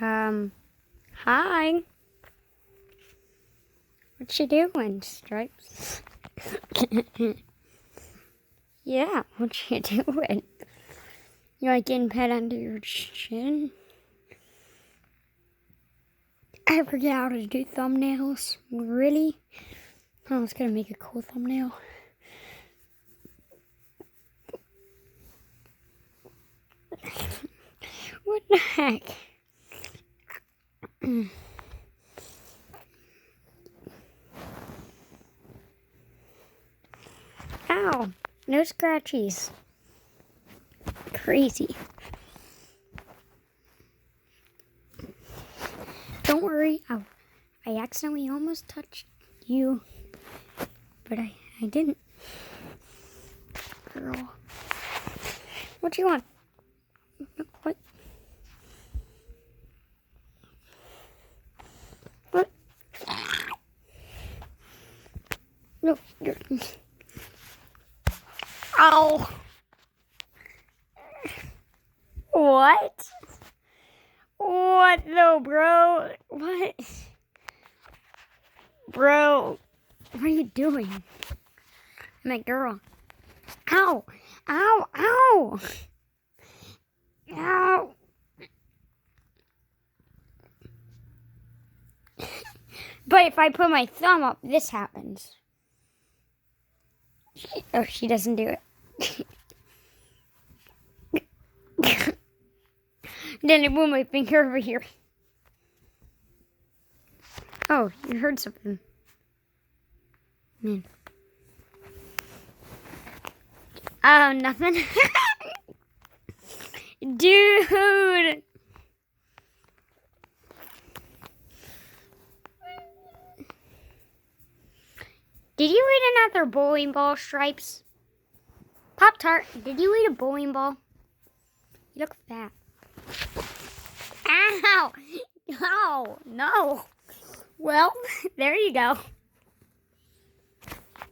Hi. What you doing, Stripes? Yeah, what you doing? You like getting pet under your chin? I forget how to do thumbnails. Really? Oh, I was gonna make a cool thumbnail. What the heck? Ow, no scratchies. Crazy. Don't worry, I accidentally almost touched you, but I didn't. Girl. What do you want? What? What? No, you're... Ow! What? What though, bro? What? Bro, what are you doing? I'm a girl. Ow! Ow! Ow! Ow! But if I put my thumb up, this happens. Oh, she doesn't do it. Then I move my finger over here. Oh, you heard something. Man. Oh, nothing. Dude. Did you eat another bowling ball, Stripes? Pop-Tart, did you eat a bowling ball? You look fat. Ow! Oh, no. Well, there you go.